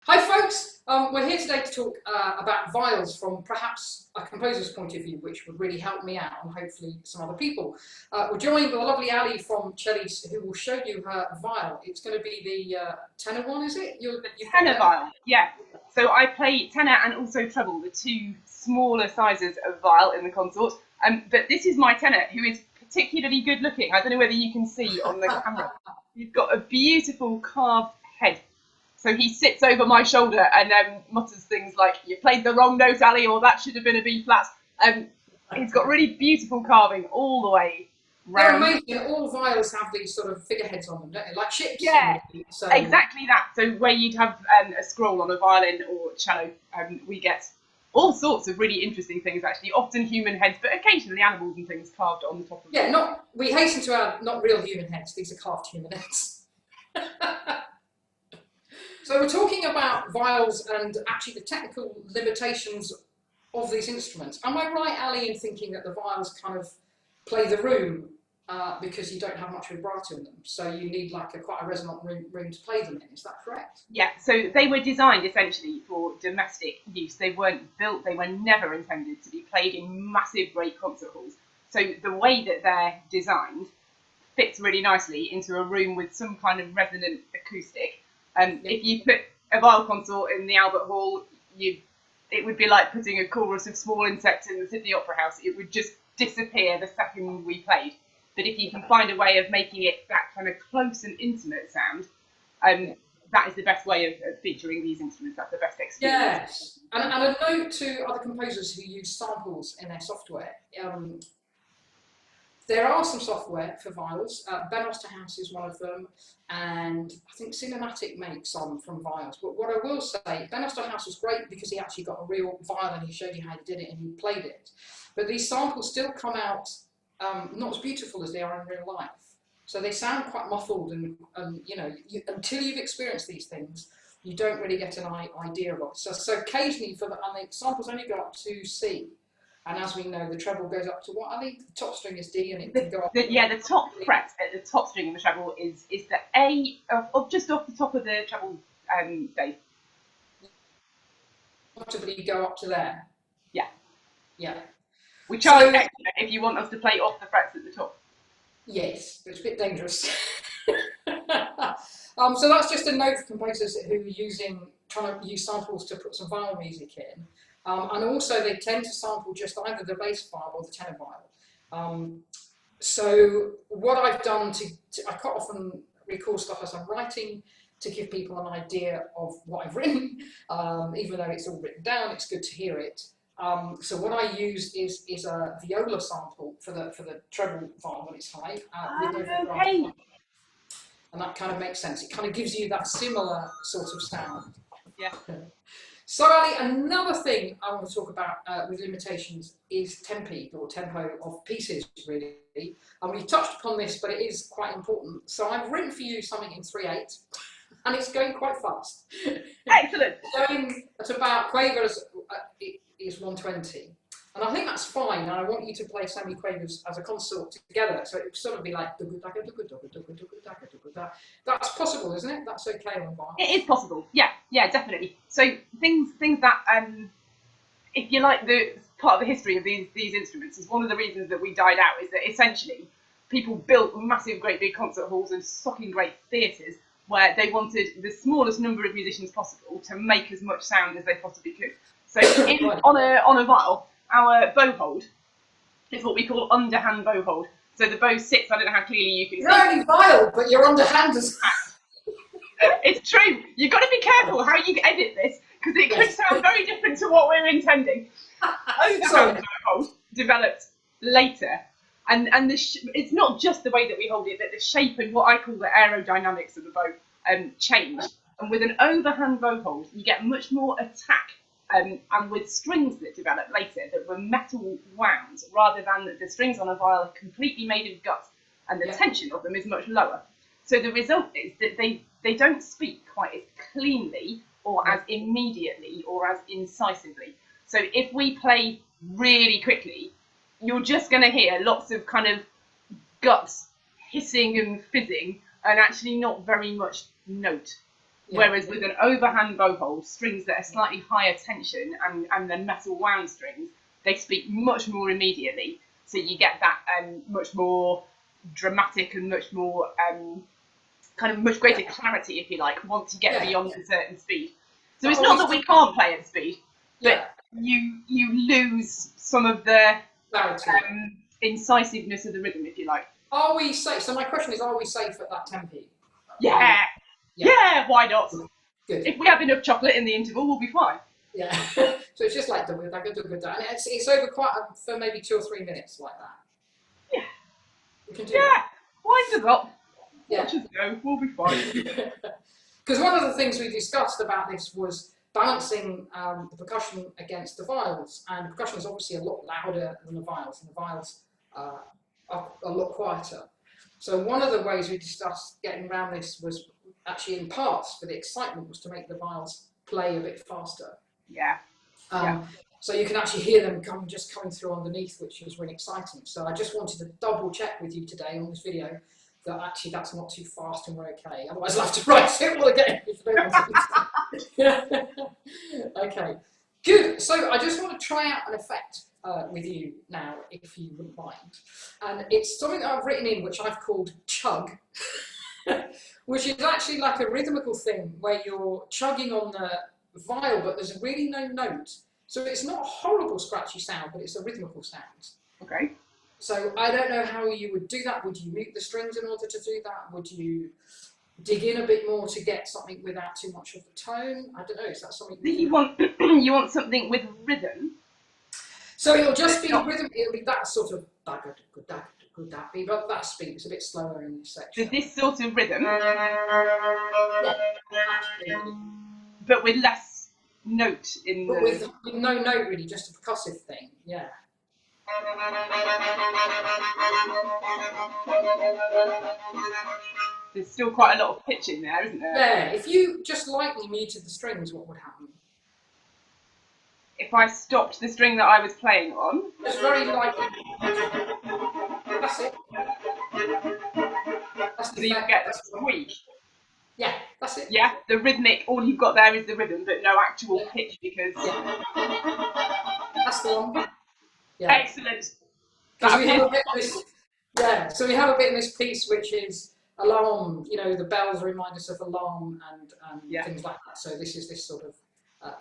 Hi folks, we're here today to talk about viols from perhaps a composer's point of view, which would really help me out and hopefully some other people. We're joined by the lovely Ali from Chelys, who will show you her viol. It's going to be the tenor one, is it? You've got Tenor viol, yeah. So I play tenor and also treble, the two smaller sizes of viol in the consort. But this is my tenor, who is particularly good looking. I don't know whether you can see on the camera. He's got a beautiful carved head. So he sits over my shoulder and mutters things like, "You played the wrong note, Ali," or "That should have been a B flat." He's got really beautiful carving all the way They're round. amazing. All viols have these sort of figureheads on them, don't they? Like ships. Yeah, So exactly that. So where you'd have a scroll on a violin or cello, we get all sorts of really interesting things actually, often human heads, but occasionally animals and things carved on the top of them. yeah, not we hasten to add, not real human heads. These are carved human heads. So we're talking about viols and actually the technical limitations of these instruments. Am I right, Ali, in thinking that the viols kind of play the room because you don't have much vibrato in them, so you need like quite a resonant room to play them in? Is that correct? Yeah, so they were designed essentially for domestic use. They weren't built, they were never intended to be played in massive, great concert halls. So the way that they're designed fits really nicely into a room with some kind of resonant acoustic. If you put a viol consort in the Albert Hall, it would be like putting a chorus of small insects in the Sydney Opera House. It would just disappear the second we played. But if you can find a way of making it that kind of close and intimate sound, that is the best way of featuring these instruments. That's the best experience. Yes, and a note to other composers who use samples in their software. There are some software for viols. Ben Osterhaus is one of them, and I think Cinematic makes some from viols. But what I will say, Ben Osterhaus was great because he actually got a real viol and he showed you how he did it and he played it. But these samples still come out not as beautiful as they are in real life. So they sound quite muffled, and you know, until you've experienced these things, you don't really get an idea of it. So occasionally, and the samples only go up to C. And as we know, the treble goes up to what? I think the top string is D, and it can go up. The top fret at the top string of the treble is the A, just off the top of the treble bass. Comfortably go up to there. Yeah. Yeah. We charge extra if you want us to play off the frets at the top. Yes, but it's a bit dangerous. So that's just a note for composers who are trying to use samples to put some viol music in. And also they tend to sample just either the bass viol or the tenor viol. So what I've done I quite often record stuff as I'm writing to give people an idea of what I've written, even though it's all written down, it's good to hear it. So what I use is a viola sample for the treble viol when it's high. Okay. And that kind of makes sense. It kind of gives you that similar sort of sound. Yeah. So Ali, another thing I want to talk about with limitations is tempi or tempo of pieces, really. And we touched upon this, but it is quite important. So I've written for you something in 3/8, and it's going quite fast. Excellent. Going at about quavers is 120. And I think that's fine, and I want you to play semi-quavers as a consort together, so it would sort of be like that's possible, isn't it? That's okay on viol. It is possible. Yeah, definitely. So things that if you like, the part of the history of these instruments is one of the reasons that we died out is that essentially people built massive, great big concert halls and stocking great theatres where they wanted the smallest number of musicians possible to make as much sound as they possibly could. So on a viol, our bow hold is what we call underhand bow hold. So the bow sits, I don't know how clearly you can see. You're only viol, but you're underhand as It's true. You've got to be careful how you edit this, because it could sound very different to what we're intending. Overhand bow hold developed later. And it's not just the way that we hold it, but the shape and what I call the aerodynamics of the bow changed. And with an overhand bow hold, you get much more attack. And with strings that developed later that were metal wound, rather than the strings on a viol are completely made of gut, and the tension of them is much lower. So the result is that they don't speak quite as cleanly or as immediately or as incisively. So if we play really quickly, you're just going to hear lots of kind of guts hissing and fizzing, and actually not very much note. Whereas with an overhand bow hold, strings that are slightly higher tension and then metal wound strings, they speak much more immediately. So you get that much more dramatic and much more kind of much greater clarity, if you like, once you get beyond a certain speed. So it's not that we can't play at speed, but you lose some of the incisiveness of the rhythm, if you like. Are we safe? So my question is, are we safe at that tempo? Yeah, why not? Good. If we have enough chocolate in the interval, we'll be fine. Yeah. So it's just like and it's over quite for maybe 2 or 3 minutes like that. Yeah. We can do that. Wind it up. Watch us go. We'll be fine. Because one of the things we discussed about this was balancing the percussion against the viols, and the percussion is obviously a lot louder than the viols, and the viols are a lot quieter. So one of the ways we discussed getting around this was actually in parts for the excitement was to make the viols play a bit faster. So you can actually hear them coming through underneath, which is really exciting. So I just wanted to double check with you today on this video that actually that's not too fast and we're okay. Otherwise I'll have to write it all again if you don't want to. Okay, good. So I just want to try out an effect with you now, if you wouldn't mind. And it's something that I've written in, which I've called chug, which is actually like a rhythmical thing where you're chugging on the viol, but there's really no note. So it's not a horrible scratchy sound, but it's a rhythmical sound. Okay. So I don't know how you would do that. Would you mute the strings in order to do that? Would you dig in a bit more to get something without too much of the tone? I don't know. Is that something you want something with rhythm? So it'll just be rhythm. It'll be that sort of could that be? But that speed is a bit slower in this section. So this sort of rhythm, but with less note in. But with no note really, just a percussive thing. Yeah. There's still quite a lot of pitch in there, isn't there? Yeah. If you just lightly muted the strings, what would happen? If I stopped the string that I was playing on. Just very lightly. That's it. That's so you get the squeak. Yeah, that's it. Yeah, the rhythmic, all you've got there is the rhythm, but no actual pitch because... That's the one. Yeah. Excellent. So we have a bit in this piece which is alarm, you know, the bells remind us of alarm and things like that. So this is this sort of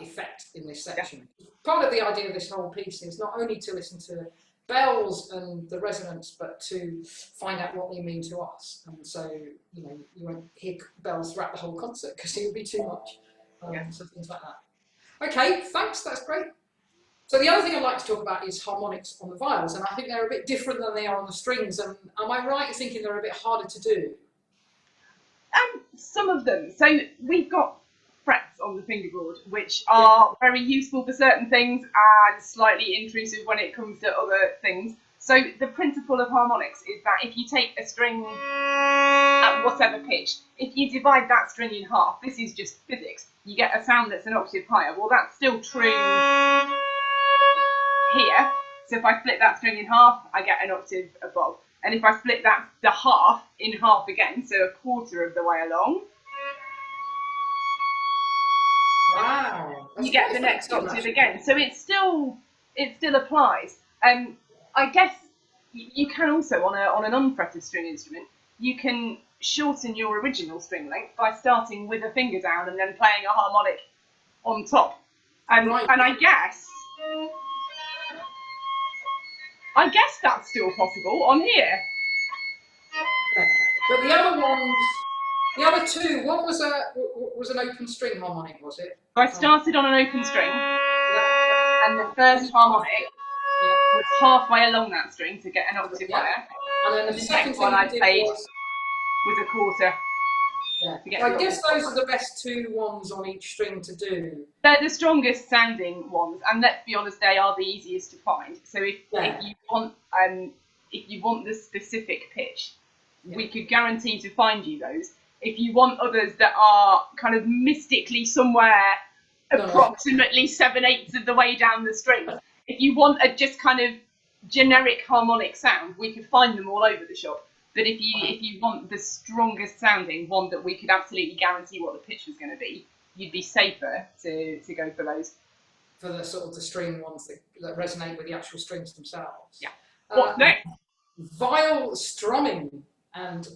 effect in this section. Part of the idea of this whole piece is not only to listen to bells and the resonance, but to find out what they mean to us. And so, you know, you won't hear bells throughout the whole concert because it would be too much. So things like that. Okay, thanks, that's great. So the other thing I'd like to talk about is harmonics on the viols, and I think they're a bit different than they are on the strings, and am I right in thinking they're a bit harder to do? Some of them. So we've got frets on the fingerboard, which are very useful for certain things and slightly intrusive when it comes to other things. So the principle of harmonics is that if you take a string at whatever pitch, if you divide that string in half, this is just physics, you get a sound that's an octave higher. Well, that's still true here. So if I split that string in half, I get an octave above. And if I split the half in half again, so a quarter of the way along, wow, you get the next octave again. So it still applies. I guess you can also on an unfretted string instrument, you can shorten your original string length by starting with a finger down and then playing a harmonic on top. And I guess that's still possible on here. But the other two, one was an open string harmonic, was it? So I started on an open string, and the first harmonic was halfway along that string to get an octave higher. And then the second one I played was a quarter. Yeah. I guess those are the best two ones on each string to do. They're the strongest sounding ones, and let's be honest, they are the easiest to find. So if you want the specific pitch, we could guarantee to find you those. If you want others that are kind of mystically somewhere approximately 7/8 of the way down the string, if you want a just kind of generic harmonic sound, we could find them all over the shop. But if you want the strongest sounding one that we could absolutely guarantee what the pitch was going to be, you'd be safer to go for those. For the sort of the string ones that resonate with the actual strings themselves. Yeah. What's next? Viol strumming and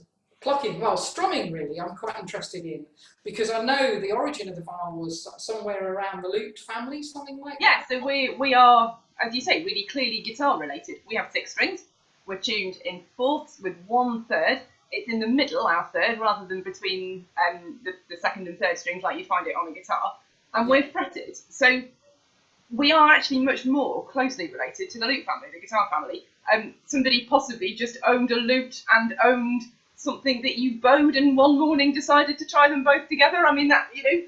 plucking. Well, strumming really I'm quite interested in, because I know the origin of the viol was somewhere around the lute family, something like that. Yeah, so we are, as you say, really clearly guitar related. We have 6 strings. We're tuned in fourths with 1/3. It's in the middle, our third, rather than between the second and third strings like you find it on a guitar. And we're fretted. So we are actually much more closely related to the lute family, the guitar family. Somebody possibly just owned a lute and owned something that you bowed, and one morning decided to try them both together. I mean, that, you know.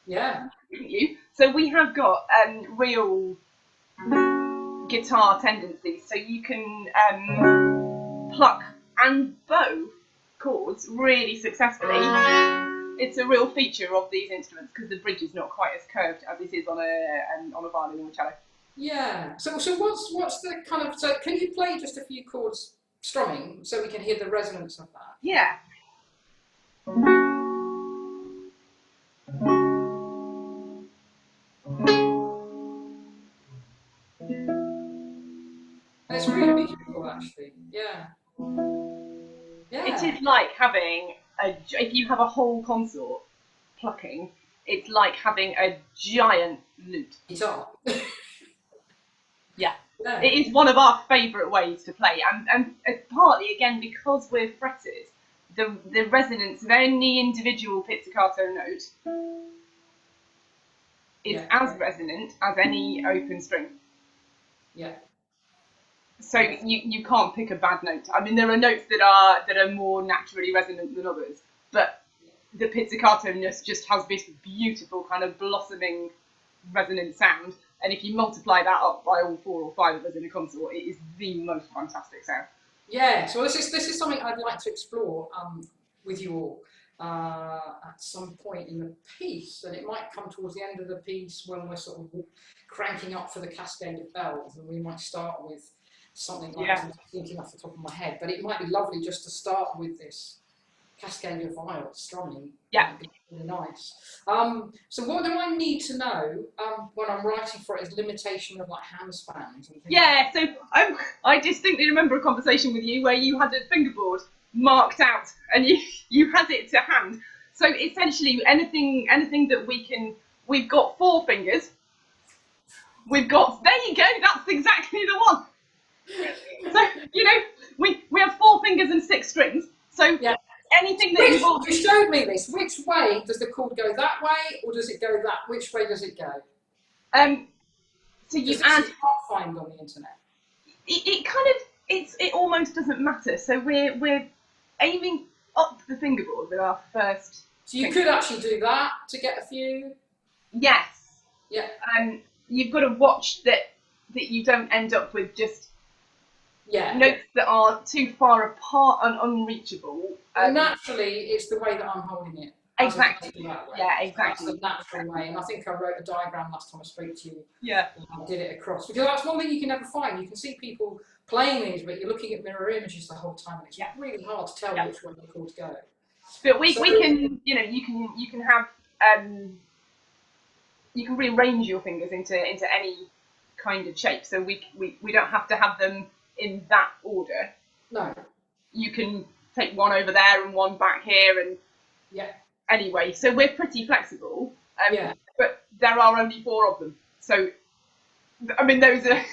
Yeah. You. So we have got real guitar tendencies. So you can pluck and bow chords really successfully. It's a real feature of these instruments because the bridge is not quite as curved as it is on a violin or a cello. Yeah. So what's the kind of, so can you play just a few chords strumming so we can hear the resonance of that? Yeah. It's really beautiful, actually. Yeah. Yeah. It is like having if you have a whole consort plucking, it's like having a giant lute. Guitar. Yeah. Yeah. It is one of our favourite ways to play, and partly again because we're fretted, the resonance of any individual pizzicato note is as resonant as any open string. Yeah. So you can't pick a bad note. I mean, there are notes that are more naturally resonant than others, but the pizzicato-ness just has this beautiful kind of blossoming resonant sound. And if you multiply that up by all 4 or 5 of us in a consort, it is the most fantastic sound. Yeah, so this is something I'd like to explore with you all at some point in the piece, and it might come towards the end of the piece when we're sort of cranking up for the cascade of bells, and we might start with something like that. I'm thinking off the top of my head, but it might be lovely just to start with this cascade of viols strumming. Yeah. That'd be really nice. So what do I need to know when I'm writing for it as limitation of like handspans and things? Yeah, so I distinctly remember a conversation with you where you had a fingerboard marked out and you had it to hand. So essentially anything that we've got 4 fingers. We've got, there you go, that's exactly the one. So, you know, we have 4 fingers and 6 strings. So anything that involves... You showed me this. Which way does the chord go? That way, or does it go that? Which way does it go? So you does add... You can't find on the internet. It kind of, it almost doesn't matter. So we're aiming up the fingerboard with our first... So you could actually do that to get a few? Yes. Yeah. You've got to watch that you don't end up with just notes that are too far apart and unreachable. Naturally, it's the way that I'm holding it. Exactly. Yeah, exactly. That's the natural way. And I think I wrote a diagram last time I spoke to you. Yeah. And I did it across. Because that's one thing you can never find. You can see people playing these, but you're looking at mirror images the whole time, and it's really hard to tell which way the chords go. But we can, you know, you can have you can rearrange your fingers into any kind of shape. So we don't have to have them in that order. No. You can take one over there and one back here, and anyway, so we're pretty flexible. But there are only 4 of them. So I mean, those are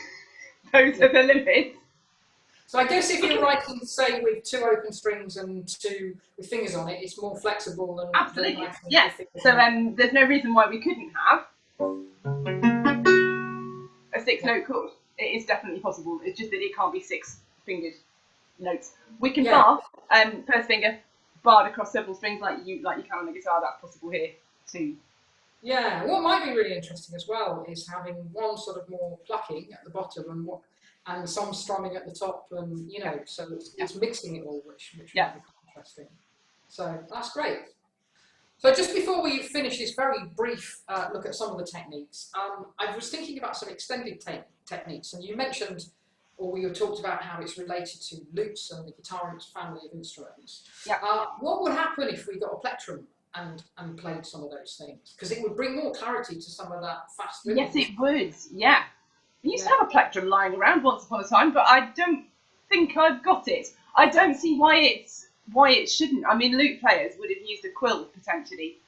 the limits. So I guess if you're writing, say, with 2 open strings and 2 with fingers on it, it's more flexible than... Absolutely, yeah. So there's no reason why we couldn't have a 6-note chord. It is definitely possible. It's just that it can't be 6-fingered notes. We can bar first finger barred across several strings like you can on the guitar. That's possible here too. Yeah. What might be really interesting as well is having one sort of more plucking at the bottom and some strumming at the top, and you know, so it's mixing it all, which might be interesting. So that's great. So just before we finish this very brief look at some of the techniques, I was thinking about some extended techniques, and you mentioned or we have talked about how it's related to lutes and the guitar family of instruments. Yeah. What would happen if we got a plectrum and played some of those things? Because it would bring more clarity to some of that fast rhythm. Yes, it would. Yeah. I used to have a plectrum lying around once upon a time, but I don't think I've got it. I don't see why it shouldn't. I mean, lute players would have used a quill potentially.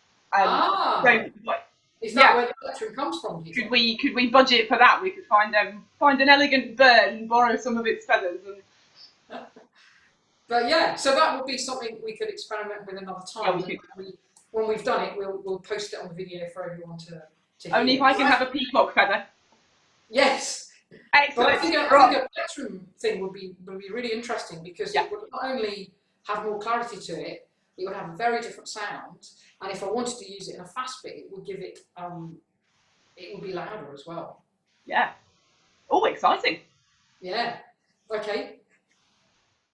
Is that where the plectrum comes from? Could we budget for that? We could find an elegant bird and borrow some of its feathers. But yeah, so that would be something we could experiment with another time. Yeah, when we've done it, we'll post it on the video for everyone to hear. Only if I can have a peacock feather. Yes. Excellent. But I think a plectrum thing would be really interesting, because it would not only have more clarity to it, it would have a very different sound, and if I wanted to use it in a fast bit, it would give it, it would be louder as well. Yeah. Oh, exciting. Yeah. Okay.